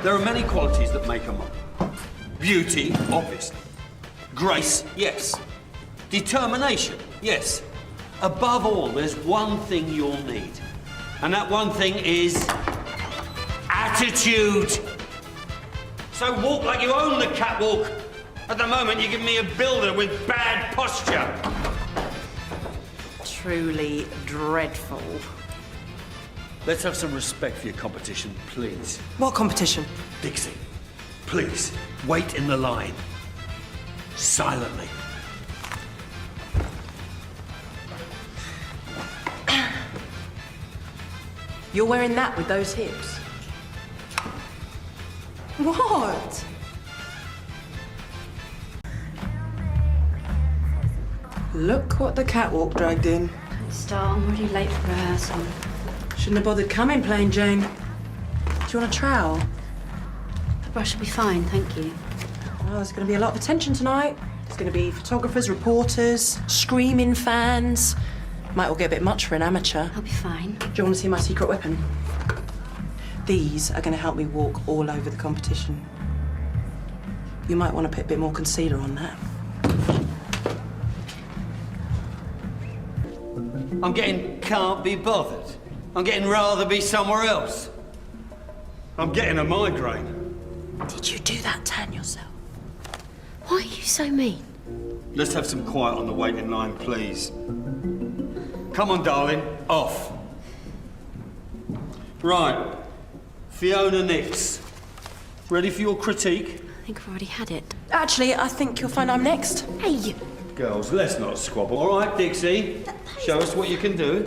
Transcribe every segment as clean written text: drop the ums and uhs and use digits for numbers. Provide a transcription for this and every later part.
There are many qualities that make a model. Beauty, obviously. Grace, yes. Determination, yes. Above all, there's one thing you'll need. And that one thing is attitude. So walk like you own the catwalk. At the moment, you give me a builder with bad posture. Truly dreadful. Let's have some respect for your competition, please. What competition? Dixie, please, wait in the line. Silently. You're wearing that with those hips? What? Look what the catwalk dragged in. Don't start, I'm already late for rehearsal. Shouldn't have bothered coming, plain Jane. Do you want a trowel? The brush will be fine, thank you. Well, there's going to be a lot of attention tonight. There's going to be photographers, reporters, screaming fans. Might all get a bit much for an amateur. I'll be fine. Do you want to see my secret weapon? These are going to help me walk all over the competition. You might want to put a bit more concealer on that. I'm getting can't be bothered. I'm getting rather be somewhere else. I'm getting a migraine. Did you do that tan yourself? Why are you so mean? Let's have some quiet on the waiting line, please. Come on, darling, off. Right, Fiona Nix. Ready for your critique? I think I've already had it. Actually, I think you'll find I'm next. Hey! Girls, let's not squabble. All right, Dixie, show us what you can do.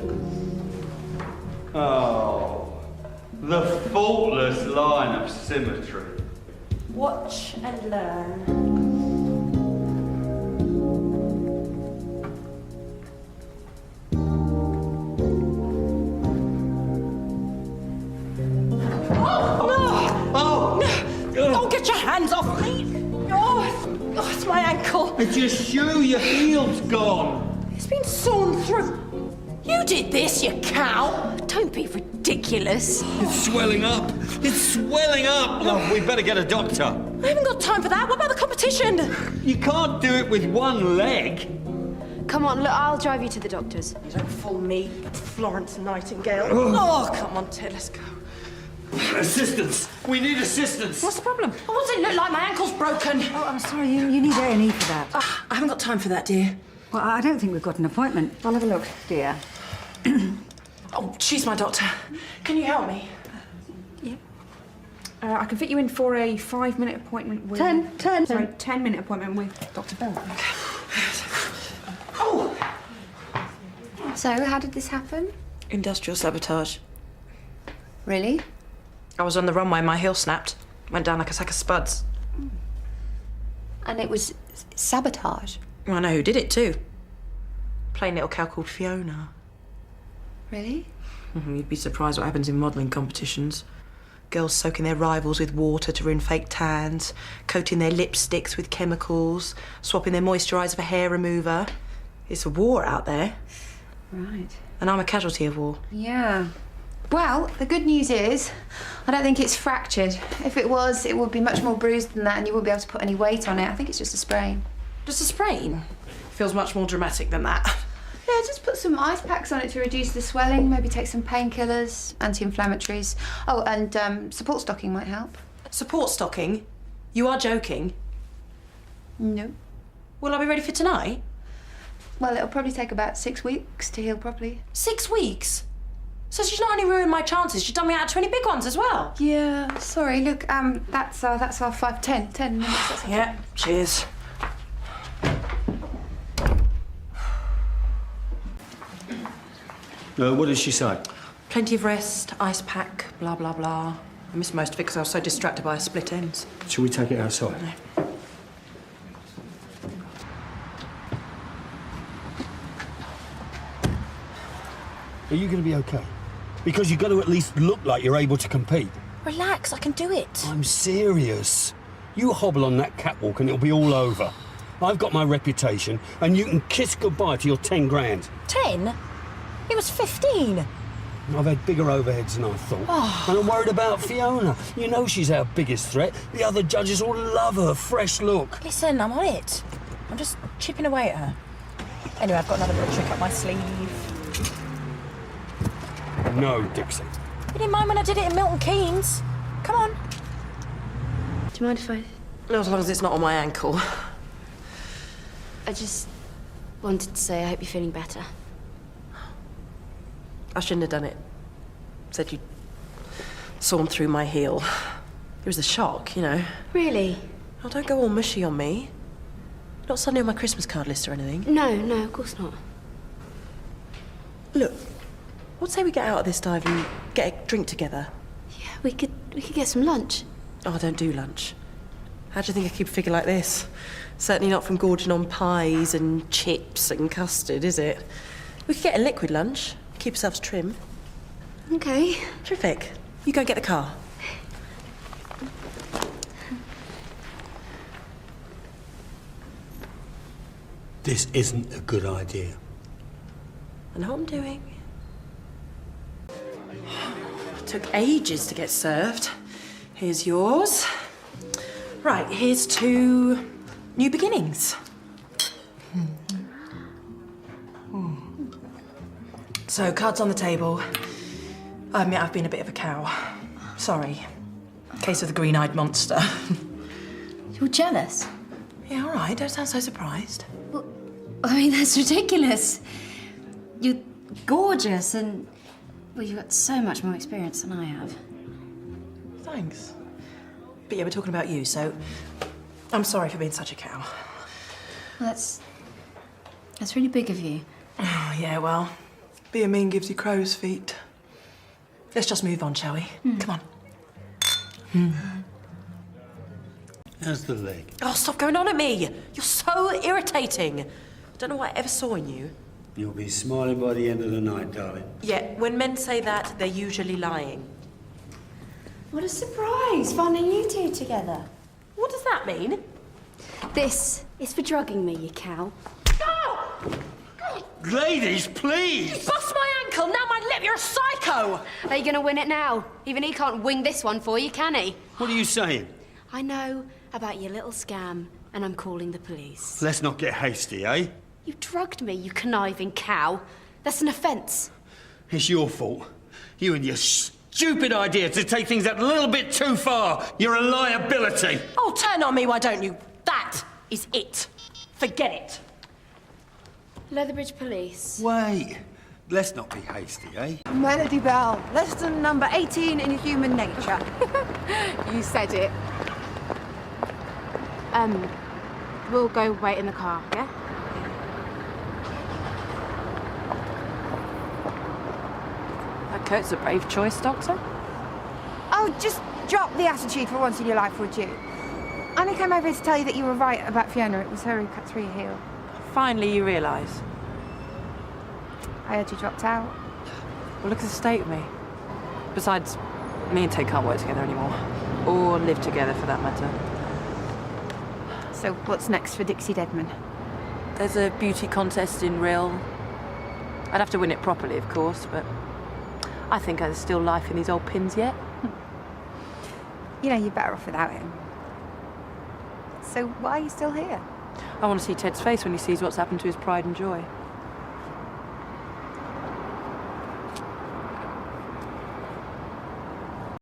Oh, the faultless line of symmetry. Watch and learn. Oh, get your hands off me! Oh, it's my ankle. It's your shoe, your heel's gone. It's been sawn through. You did this, you cow. Don't be ridiculous. It's swelling up. It's swelling up. Oh, we better get a doctor. I haven't got time for that. What about the competition? You can't do it with one leg. Come on, look, I'll drive you to the doctor's. You don't fool me, Florence Nightingale. Oh, come on, Ted, let's go. Assistance. We need assistance. What's the problem? What does it look like? My ankle's broken. Oh, I'm sorry, you need A&E for that. I haven't got time for that, dear. Well, I don't think we've got an appointment. I'll have a look, dear. Oh, she's my doctor. Can you help me? Yeah. I can fit you in for a 5-minute appointment with... 10-minute appointment with Dr. Bell. Oh! So, how did this happen? Industrial sabotage. Really? I was on the runway, my heel snapped. Went down like a sack of spuds. And it was sabotage? Well, I know who did it, too. Plain little cow called Fiona. Really? You'd be surprised what happens in modelling competitions. Girls soaking their rivals with water to ruin fake tans, coating their lipsticks with chemicals, swapping their moisturiser for hair remover. It's a war out there. Right. And I'm a casualty of war. Yeah. Well, the good news is, I don't think it's fractured. If it was, it would be much more bruised than that and you wouldn't be able to put any weight on it. I think it's just a sprain. Just a sprain? Feels much more dramatic than that. Yeah, just put some ice packs on it to reduce the swelling, maybe take some painkillers, anti-inflammatories. Oh, and support stocking might help. Support stocking? You are joking? No. Will I be ready for tonight? Well, it'll probably take about 6 weeks to heal properly. 6 weeks? So she's not only ruined my chances, she's done me out of 20 big ones as well. Yeah, sorry. Look, that's our 10 minutes. That's Yeah, cheers. What did she say? Plenty of rest, ice pack, blah, blah, blah. I missed most of it because I was so distracted by her split ends. Shall we take it outside? No. Are you going to be okay? Because you've got to at least look like you're able to compete. Relax, I can do it. I'm serious. You hobble on that catwalk and it'll be all over. I've got my reputation and you can kiss goodbye to your 10 grand. 10? It was 15. I've had bigger overheads than I thought. And I'm worried about Fiona. You know she's our biggest threat. The other judges all love her fresh look. Listen, I'm on it. I'm just chipping away at her. Anyway, I've got another little trick up my sleeve. No, Dixie. You didn't mind when I did it in Milton Keynes. Come on. Do you mind if I... Not as long as it's not on my ankle. I just wanted to say I hope you're feeling better. I shouldn't have done it. Said you'd sawn through my heel. It was a shock, you know. Really? Oh, don't go all mushy on me. Not suddenly on my Christmas card list or anything. No, of course not. Look, what say we get out of this dive and get a drink together? Yeah, we could get some lunch. Oh, I don't do lunch. How do you think I keep a figure like this? Certainly not from gorging on pies and chips and custard, is it? We could get a liquid lunch, keep ourselves trim. Okay. Terrific. You go and get the car. This isn't a good idea. I know what I'm doing. Took ages to get served. Here's yours. Right, here's to new beginnings. So, cards on the table. I admit I've been a bit of a cow. Sorry. Case of the green-eyed monster. You're jealous? Yeah, all right. Don't sound so surprised. Well, I mean, that's ridiculous. You're gorgeous and... Well, you've got so much more experience than I have. Thanks. But yeah, we're talking about you, so I'm sorry for being such a cow. Well, that's really big of you. Oh, yeah, well, being mean gives you crow's feet. Let's just move on, shall we? Come on. How's the leg? Oh, stop going on at me. You're so irritating. I don't know what I ever saw in you. You'll be smiling by the end of the night, darling. Yeah, when men say that, they're usually lying. What a surprise, finding you two together. What does that mean? This is for drugging me, you cow. Ladies, please! Bust my ankle, now my lip, you're a psycho! Are you gonna win it now? Even he can't wing this one for you, can he? What are you saying? I know about your little scam, and I'm calling the police. Let's not get hasty, eh? You drugged me, you conniving cow. That's an offence. It's your fault. You and your stupid idea to take things that little bit too far. You're a liability. Oh, turn on me, why don't you? That is it. Forget it. Leatherbridge Police. Wait. Let's not be hasty, eh? Melody Bell, lesson number 18 in human nature. You said it. We'll go wait in the car, yeah? That coat's a brave choice, Doctor. Oh, just drop the attitude for once in your life, would you? I only came over here to tell you that you were right about Fiona. It was her who cut through your heel. Finally, you realise. I heard you dropped out. Well, look at the state of me. Besides, me and Ted can't work together anymore. Or live together, for that matter. So what's next for Dixie Deadman? There's a beauty contest in Rill. I'd have to win it properly, of course, but I think there's still life in these old pins yet. You know, you're better off without him. So why are you still here? I want to see Ted's face when he sees what's happened to his pride and joy.